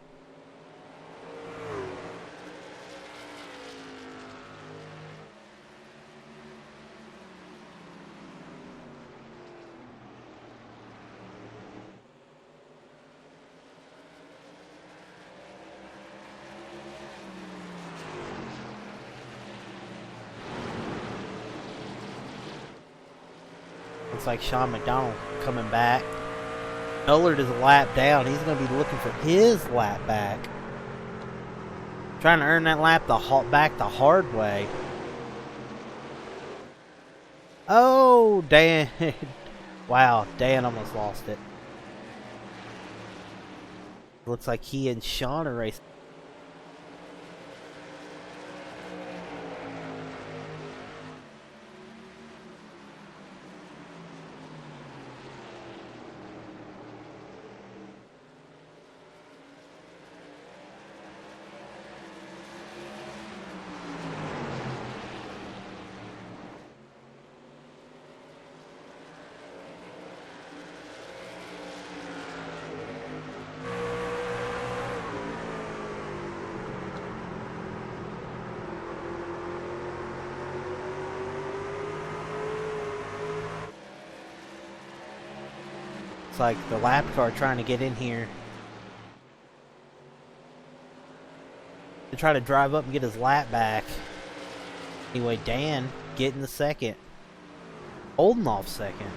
Looks like Sean McDonald coming back. Ullard is a lap down. He's going to be looking for his lap back. Trying to earn that lap back the hard way. Oh, Dan. Wow, Dan almost lost it. Looks like he and Sean are racing. like the lap car trying to get in here to try to drive up and get his lap back. Anyway, Dan getting the second. Holding off second.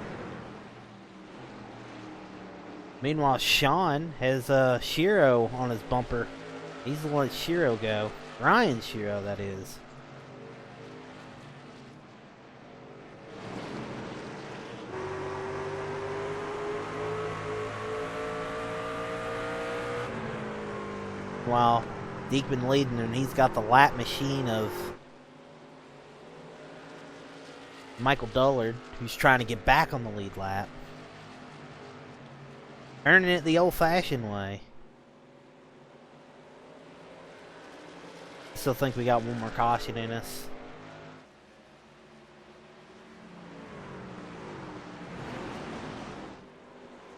Meanwhile, Sean has Shiro on his bumper. He's the one that Shiro go. Ryan Shiro, that is. While Diekman leading, and he's got the lap machine of Michael Dullard, who's trying to get back on the lead lap. Earning it the old-fashioned way. Still think we got one more caution in us.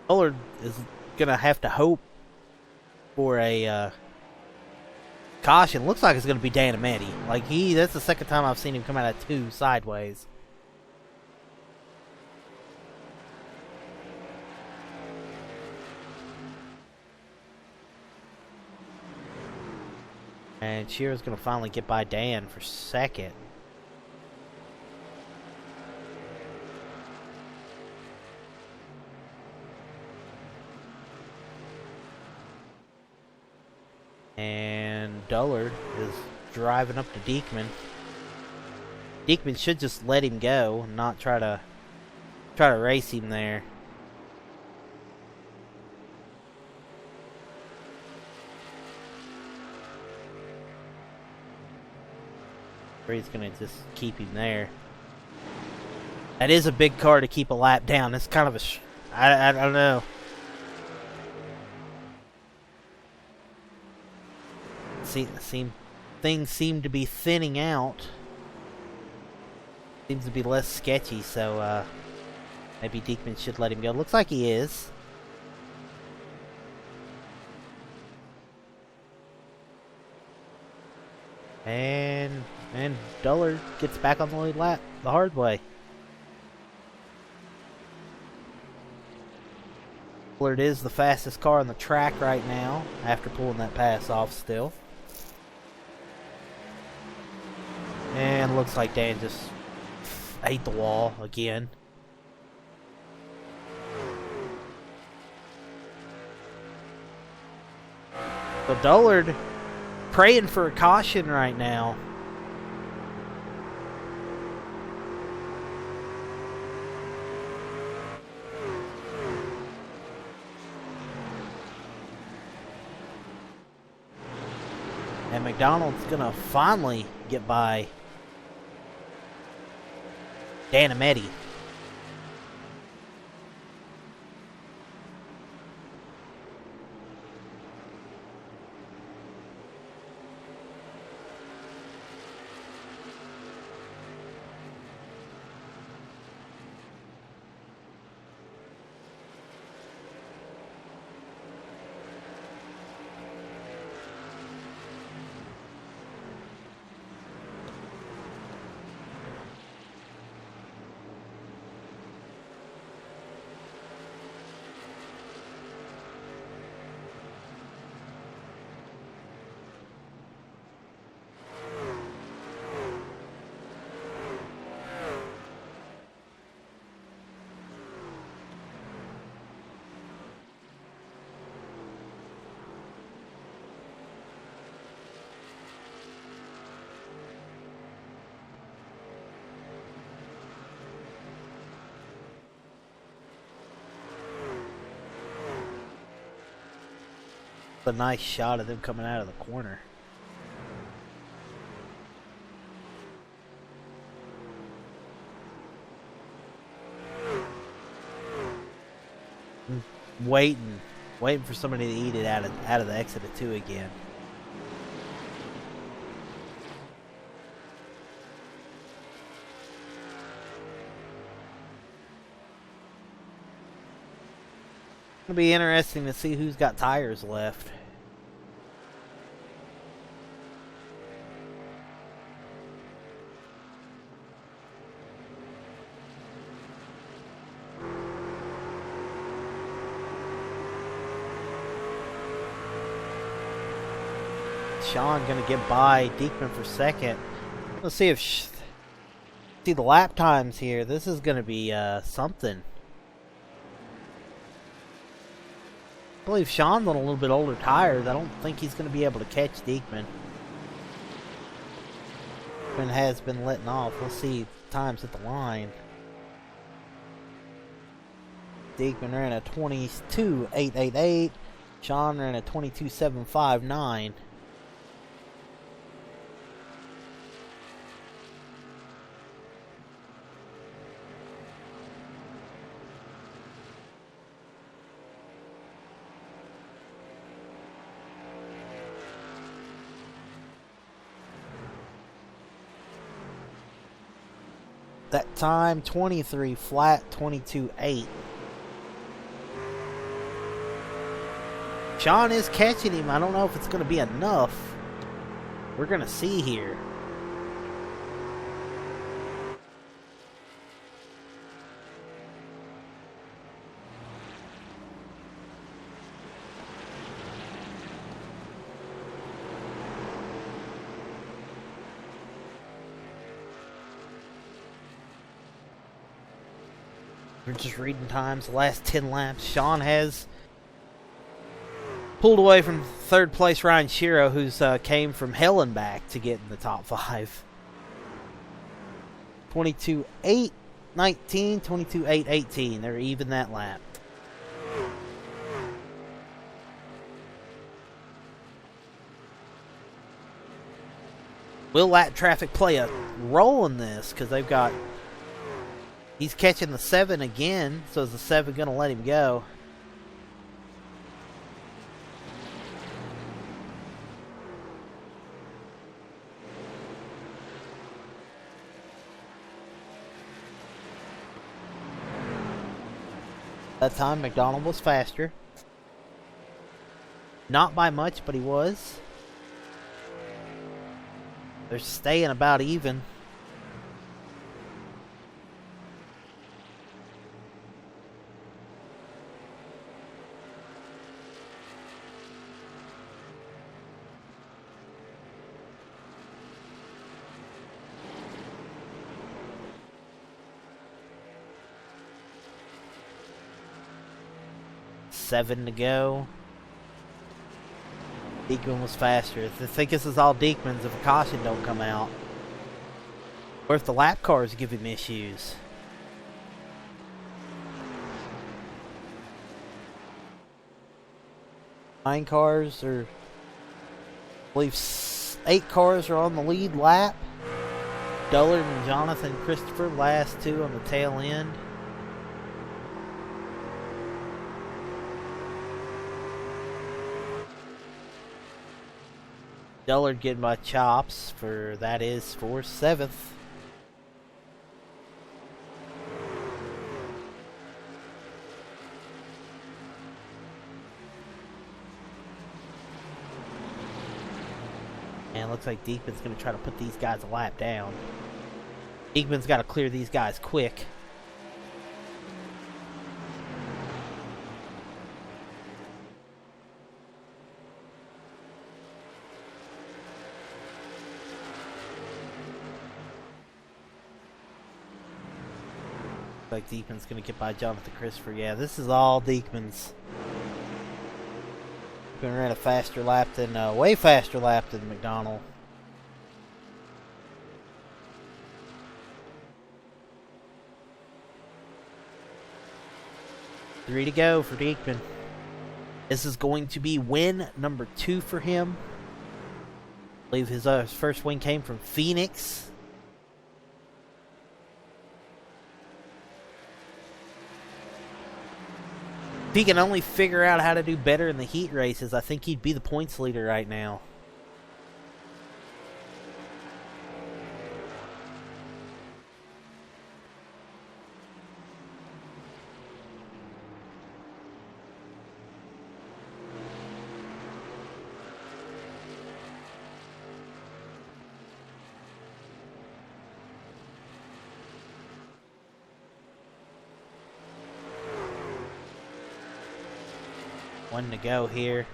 Dullard is gonna have to hope for a caution. Looks like it's gonna be Dan Ameti. Like that's the second time I've seen him come out of two sideways. And Shiro's going to finally get by Dan for second. And Dullard is driving up to Diekman. Diekman should just let him go and not try to race him there. He's going to just keep him there. That is a big car to keep a lap down. It's kind of I don't know. Things seem to be thinning out. Seems to be less sketchy, so maybe Diekman should let him go. Looks like he is. And Dullard gets back on the lead lap the hard way. Dullard is the fastest car on the track right now after pulling that pass off still. And looks like Dan just ate the wall again. So Dullard praying for a caution right now. And McDonald's gonna finally get by Dan Ameti. A nice shot of them coming out of the corner. Waiting for somebody to eat it out of the exit of 2 again. It'll be interesting to see who's got tires left. Sean going to get by Diekman for second. Let's see if see the lap times here. This is going to be something. I believe Sean's on a little bit older tires. I don't think he's going to be able to catch Diekman. Diekman has been letting off. We'll see times at the line. Diekman ran a 22.888. Sean ran a 22.759. That time 23 flat 22.8. Sean is catching him. I don't know if it's going to be enough. We're going to see here. We're just reading times. The last 10 laps. Sean has pulled away from third place Ryan Shiro, who's came from hell and back to get in the top 5. 22.8, 19, 22.8, 18. They're even that lap. Will lap traffic play a role in this? Because they've got... He's catching the 7 again, so is the 7 going to let him go? That time, McDonald was faster. Not by much, but he was. They're staying about even. Seven to go. Diekman was faster. I think this is all Diekman's if a caution don't come out. Or if the lap cars give him issues. Nine cars are... I believe 8 cars are on the lead lap. Dullard and Jonathan Christopher, last 2 on the tail end. Dullard getting by chops for, that is, for 7th. And looks like Diekman's going to try to put these guys a lap down. Diekman's got to clear these guys quick. Like Diekman's going to get by Jonathan Christopher. Yeah, this is all Diekman's. Going to run a faster lap than, way faster lap than McDonald. Three to go for Diekman. This is going to be win number 2 for him. I believe his first win came from Phoenix. If he can only figure out how to do better in the heat races, I think he'd be the points leader right now. One to go here.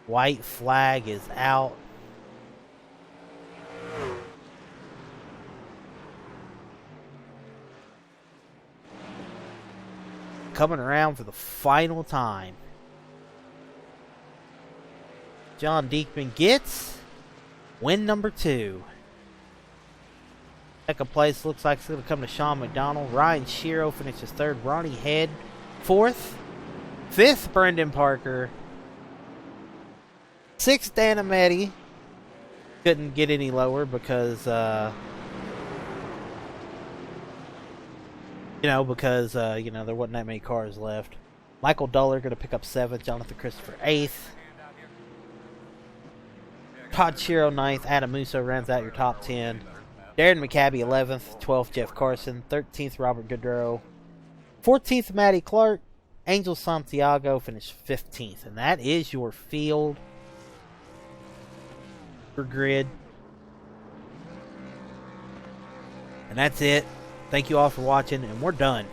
White flag is out. Coming around for the final time. John Diekman gets win number 2. Second place looks like it's going to come to Sean McDonald. Ryan Shiro finishes 3rd. Ronnie Head 4th. 5th, Brendan Parker. 6th, Dan Ameti. Couldn't get any lower because, there wasn't that many cars left. Michael Duller going to pick up 7th. Jonathan Christopher 8th. Todd Shiro 9th. Adam Musso rounds out your top 10. Darren McCabe 11th. 12th, Jeff Carson. 13th, Robert Goodrow. 14th, Matty Clark. Angel Santiago finished 15th. And that is your field for grid. And that's it. Thank you all for watching, and we're done.